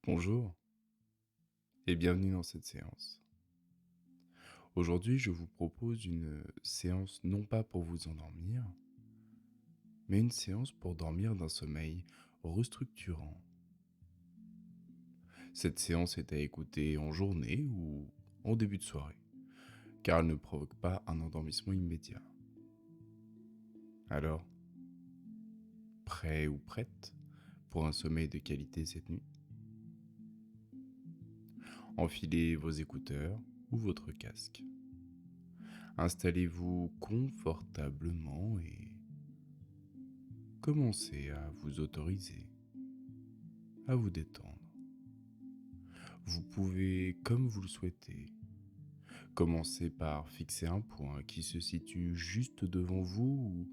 Bonjour et bienvenue dans cette séance. Aujourd'hui, je vous propose une séance non pas pour vous endormir, mais une séance pour dormir d'un sommeil restructurant. Cette séance est à écouter en journée ou en début de soirée, car elle ne provoque pas un endormissement immédiat. Alors, prêt ou prête pour un sommeil de qualité cette nuit? Enfilez vos écouteurs ou votre casque. Installez-vous confortablement et commencez à vous autoriser à vous détendre. Vous pouvez, comme vous le souhaitez, commencer par fixer un point qui se situe juste devant vous ou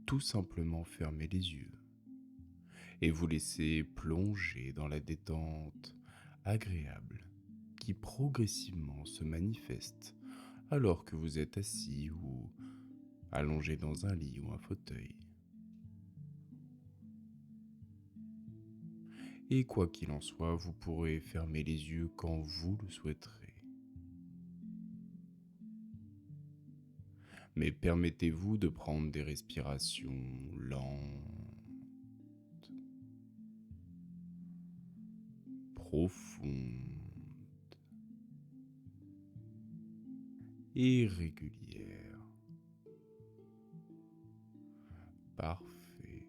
tout simplement fermer les yeux et vous laisser plonger dans la détente agréable qui progressivement se manifeste alors que vous êtes assis ou allongé dans un lit ou un fauteuil. Et quoi qu'il en soit, vous pourrez fermer les yeux quand vous le souhaiterez. Mais permettez-vous de prendre des respirations lentes, profondes et régulières. Parfait.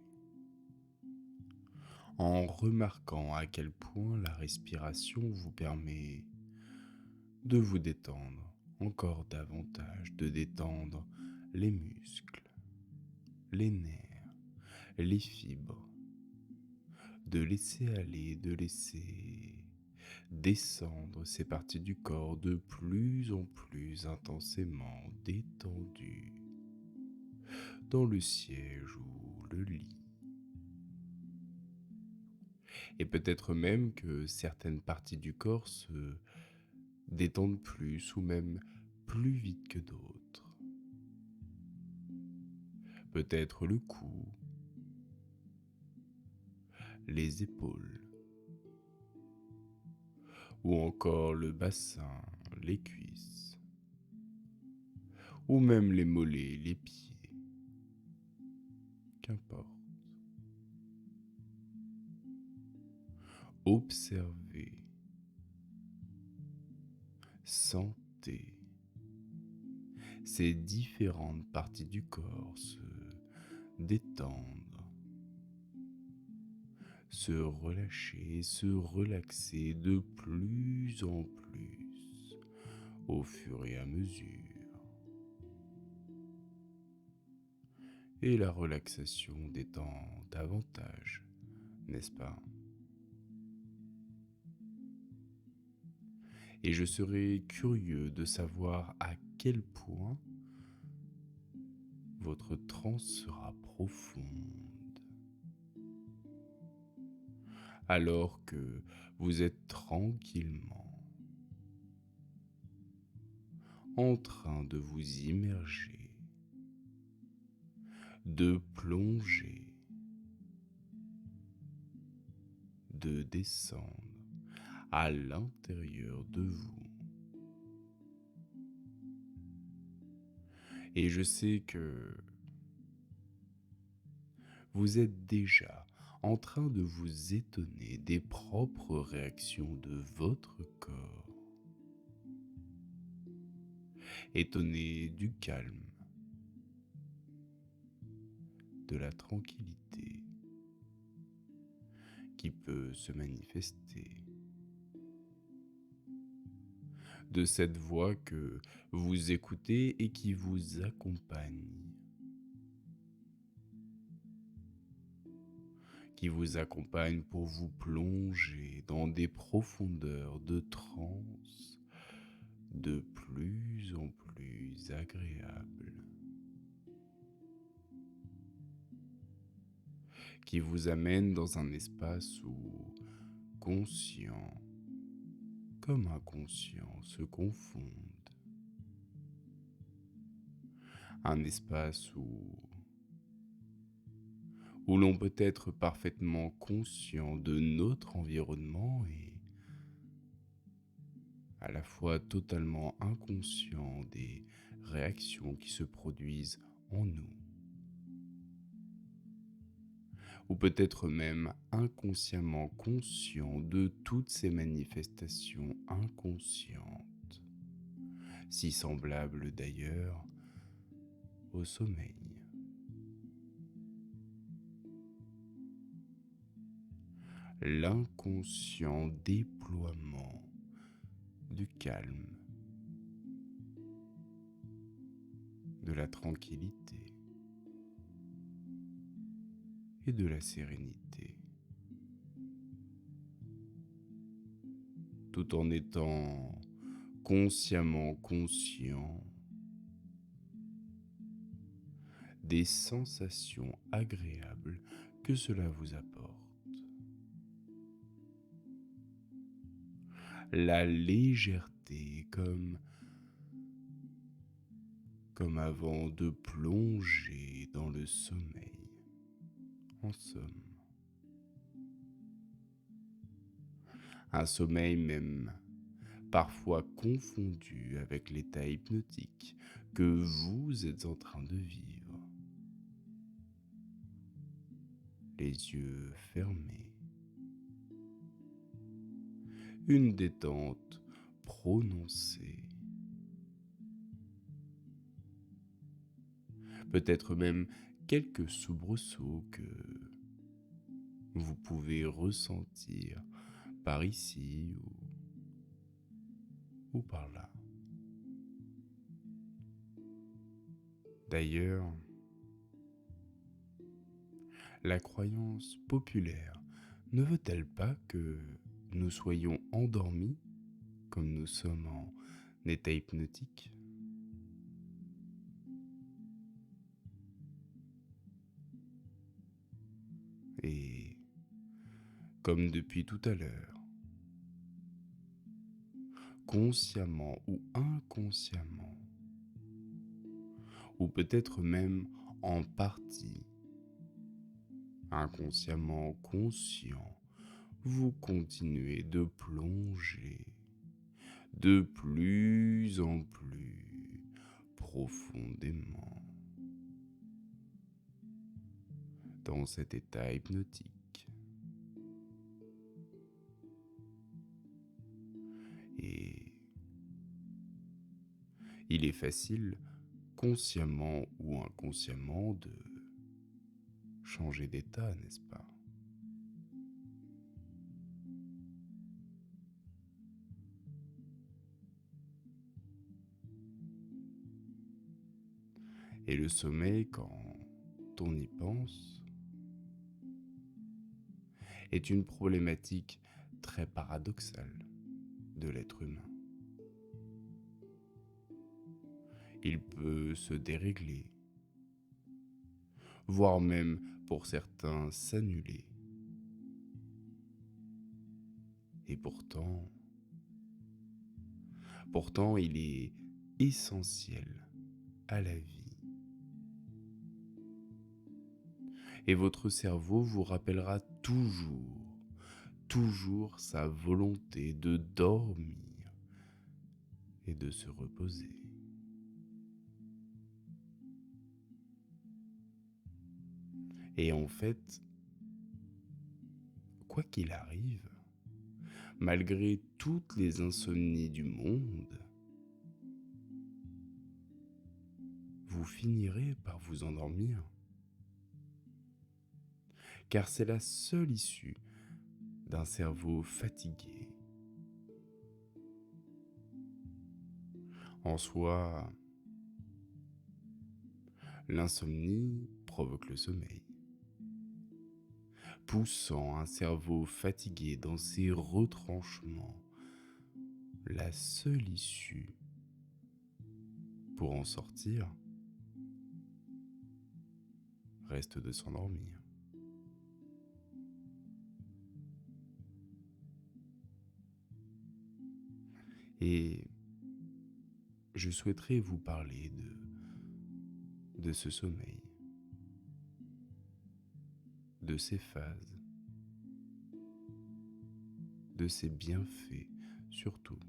En remarquant à quel point la respiration vous permet de vous détendre encore davantage, de détendre les muscles, les nerfs, les fibres, de laisser aller, de laisser descendre ces parties du corps de plus en plus intensément détendues dans le siège ou le lit. Et peut-être même que certaines parties du corps se détendent plus ou même plus vite que d'autres. Peut-être le cou, les épaules, ou encore le bassin, les cuisses, ou même les mollets, les pieds, qu'importe. Observez, sentez ces différentes parties du corps se détendre, se relâcher, se relaxer de plus en plus au fur et à mesure. Et la relaxation détend davantage, n'est-ce pas? Et je serais curieux de savoir à quel point votre transe sera profonde, alors que vous êtes tranquillement en train de vous immerger, de plonger, de descendre à l'intérieur de vous. Et je sais que vous êtes déjà en train de vous étonner des propres réactions de votre corps, étonné du calme, de la tranquillité qui peut se manifester, de cette voix que vous écoutez et qui vous accompagne pour vous plonger dans des profondeurs de transe de plus en plus agréables, qui vous amène dans un espace où conscient comme inconscient se confondent, un espace où l'on peut être parfaitement conscient de notre environnement et à la fois totalement inconscient des réactions qui se produisent en nous, ou peut-être même inconsciemment conscient de toutes ces manifestations inconscientes, si semblables d'ailleurs au sommeil. L'inconscient déploiement du calme, de la tranquillité et de la sérénité, tout en étant consciemment conscient des sensations agréables que cela vous apporte. La légèreté comme avant de plonger dans le sommeil, en somme. Un sommeil même parfois confondu avec l'état hypnotique que vous êtes en train de vivre. Les yeux fermés. Une détente prononcée. Peut-être même quelques soubresauts que vous pouvez ressentir par ici ou par là. D'ailleurs, la croyance populaire ne veut-elle pas que nous soyons endormis comme nous sommes en état hypnotique ? Et comme depuis tout à l'heure, consciemment ou inconsciemment, ou peut-être même en partie, inconsciemment conscient, vous continuez de plonger de plus en plus profondément dans cet état hypnotique. Et il est facile, consciemment ou inconsciemment, de changer d'état, n'est-ce pas ? Et le sommeil, quand on y pense, est une problématique très paradoxale de l'être humain. Il peut se dérégler, voire même pour certains s'annuler. Et pourtant, il est essentiel à la vie. Et votre cerveau vous rappellera toujours sa volonté de dormir et de se reposer. Et en fait, quoi qu'il arrive, malgré toutes les insomnies du monde, vous finirez par vous endormir. Car c'est la seule issue d'un cerveau fatigué. En soi, l'insomnie provoque le sommeil, poussant un cerveau fatigué dans ses retranchements. La seule issue pour en sortir reste de s'endormir. Et je souhaiterais vous parler de ce sommeil, de ses phases, de ses bienfaits surtout.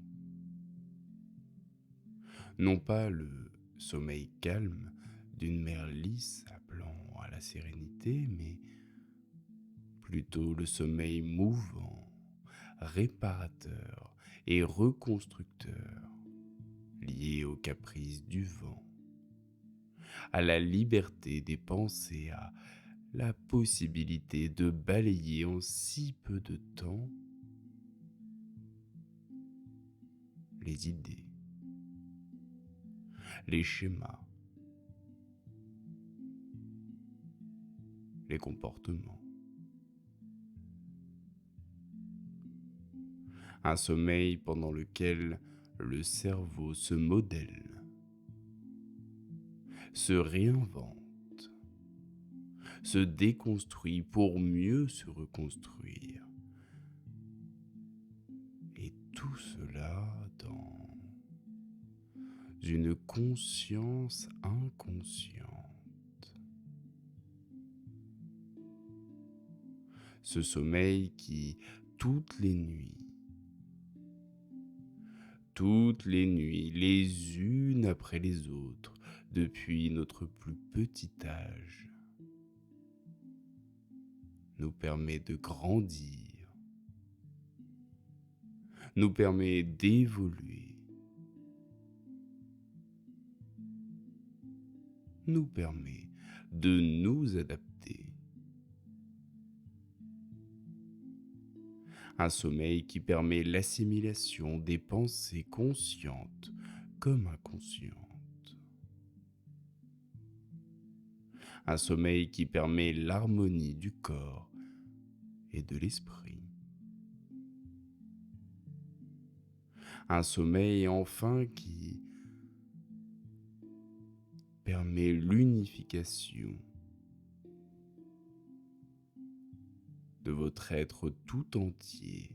Non pas le sommeil calme d'une mer lisse appelant à la sérénité, mais plutôt le sommeil mouvant, réparateur et reconstructeur, lié aux caprices du vent, à la liberté des pensées, à la possibilité de balayer en si peu de temps les idées, les schémas, les comportements. Un sommeil pendant lequel le cerveau se modèle, se réinvente, se déconstruit pour mieux se reconstruire. Et tout cela dans une conscience inconsciente. Ce sommeil qui, toutes les nuits, les unes après les autres, depuis notre plus petit âge, nous permet de grandir, nous permet d'évoluer, nous permet de nous adapter. Un sommeil qui permet l'assimilation des pensées conscientes comme inconscientes. Un sommeil qui permet l'harmonie du corps et de l'esprit. Un sommeil enfin qui permet l'unification de votre être tout entier.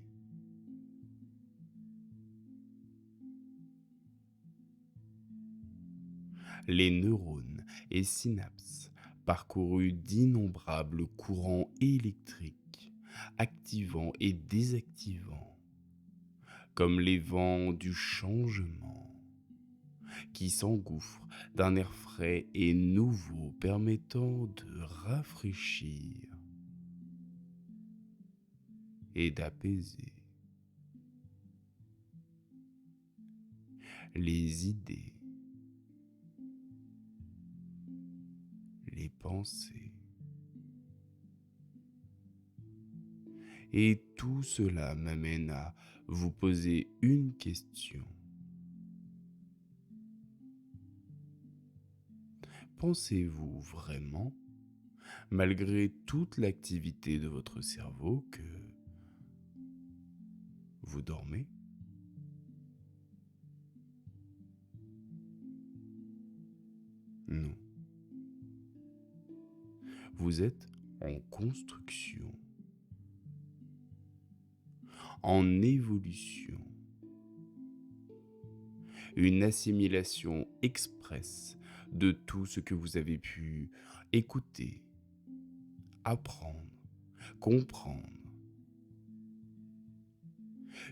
Les neurones et synapses parcourus d'innombrables courants électriques, activant et désactivant, comme les vents du changement, qui s'engouffrent d'un air frais et nouveau permettant de rafraîchir et d'apaiser les idées, les pensées. Et tout cela m'amène à vous poser une question. Pensez-vous vraiment, malgré toute l'activité de votre cerveau, que vous dormez ? Non. Vous êtes en construction, en évolution, une assimilation express de tout ce que vous avez pu écouter, apprendre, comprendre.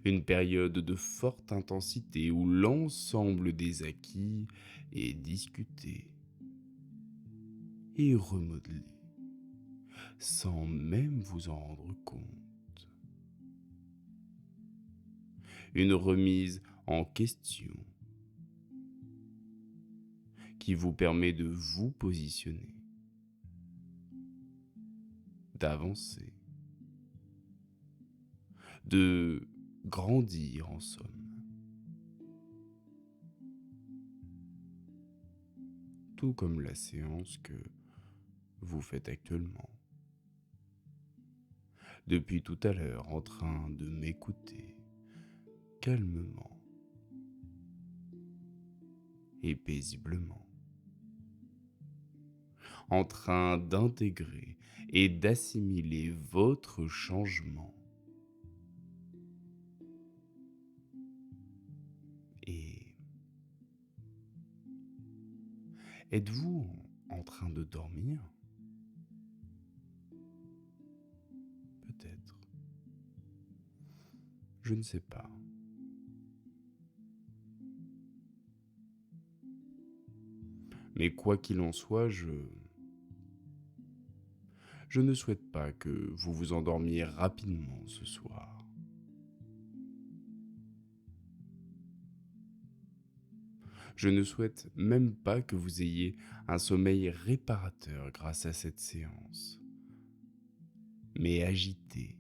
Une période de forte intensité où l'ensemble des acquis est discuté et remodelé, sans même vous en rendre compte. Une remise en question qui vous permet de vous positionner, d'avancer, de grandir en somme. Tout comme la séance que vous faites actuellement. Depuis tout à l'heure, en train de m'écouter calmement et paisiblement, en train d'intégrer et d'assimiler votre changement. Et êtes-vous en train de dormir ? Peut-être. Je ne sais pas. Mais quoi qu'il en soit, je ne souhaite pas que vous vous endormiez rapidement ce soir. Je ne souhaite même pas que vous ayez un sommeil réparateur grâce à cette séance, mais agité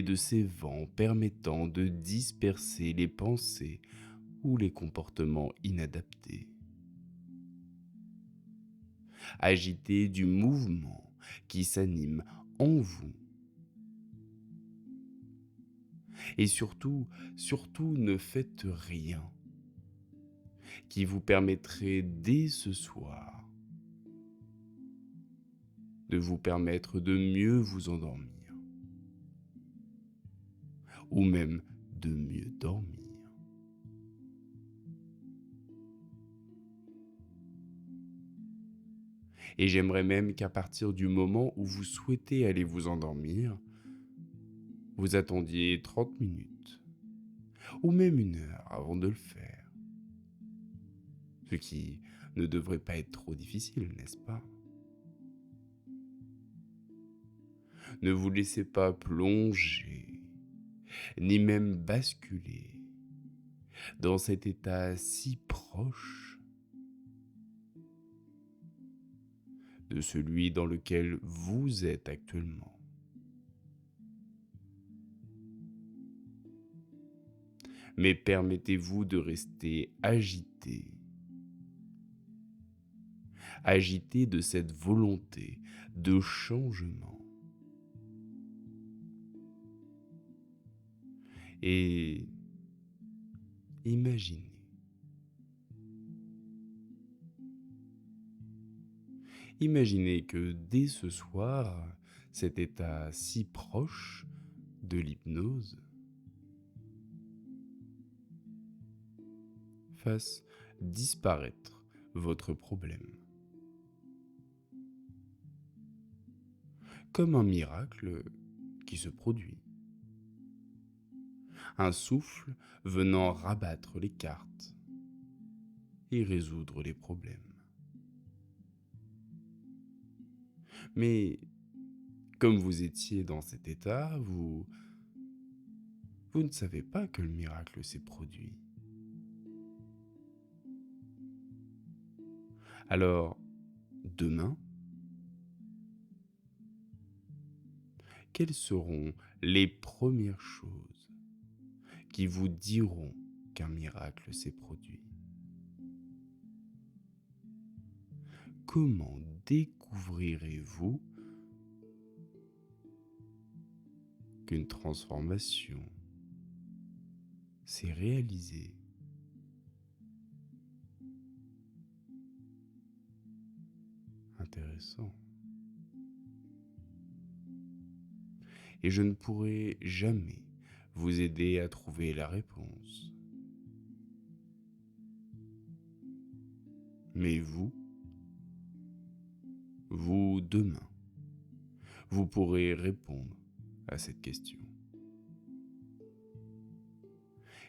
de ces vents permettant de disperser les pensées ou les comportements inadaptés, agité du mouvement qui s'anime en vous. Et surtout ne faites rien qui vous permettrait dès ce soir de vous permettre de mieux vous endormir ou même de mieux dormir. Et j'aimerais même qu'à partir du moment où vous souhaitez aller vous endormir, vous attendiez 30 minutes ou même 1 heure avant de le faire. Ce qui ne devrait pas être trop difficile, n'est-ce pas? Ne vous laissez pas plonger, ni même basculer dans cet état si proche de celui dans lequel vous êtes actuellement. Mais permettez-vous de rester agité de cette volonté de changement. Et imaginez, imaginez que dès ce soir, cet état si proche de l'hypnose fasse disparaître votre problème. Comme un miracle qui se produit. Un souffle venant rabattre les cartes et résoudre les problèmes. Mais comme vous étiez dans cet état, vous ne savez pas que le miracle s'est produit. Alors, demain, quelles seront les premières choses qui vous diront qu'un miracle s'est produit? Comment découvrirez-vous qu'une transformation s'est réalisée? Intéressant. Et je ne pourrai jamais vous aider à trouver la réponse. Mais vous demain, vous pourrez répondre à cette question.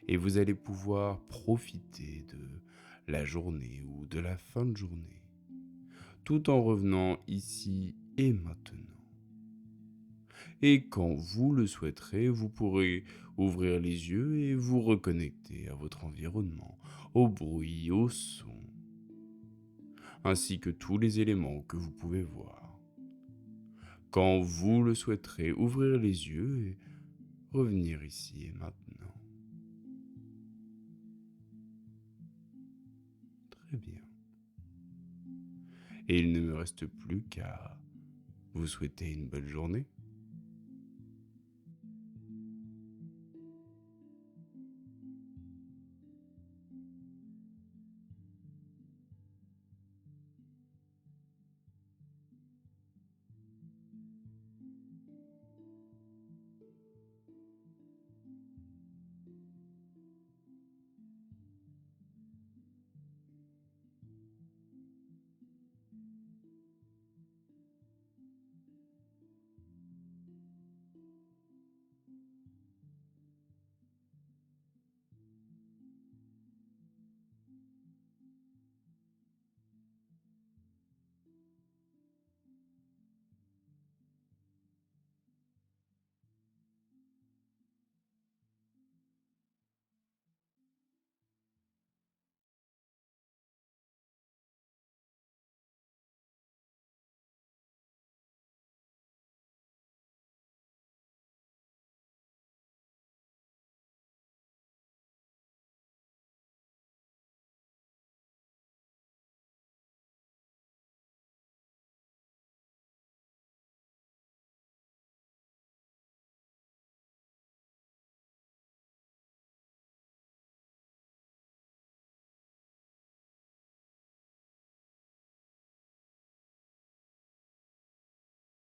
Et vous allez pouvoir profiter de la journée ou de la fin de journée, tout en revenant ici et maintenant. Et quand vous le souhaiterez, vous pourrez ouvrir les yeux et vous reconnecter à votre environnement, au bruit, au son, ainsi que tous les éléments que vous pouvez voir. Quand vous le souhaiterez, ouvrir les yeux et revenir ici et maintenant. Très bien. Et il ne me reste plus qu'à vous souhaiter une bonne journée.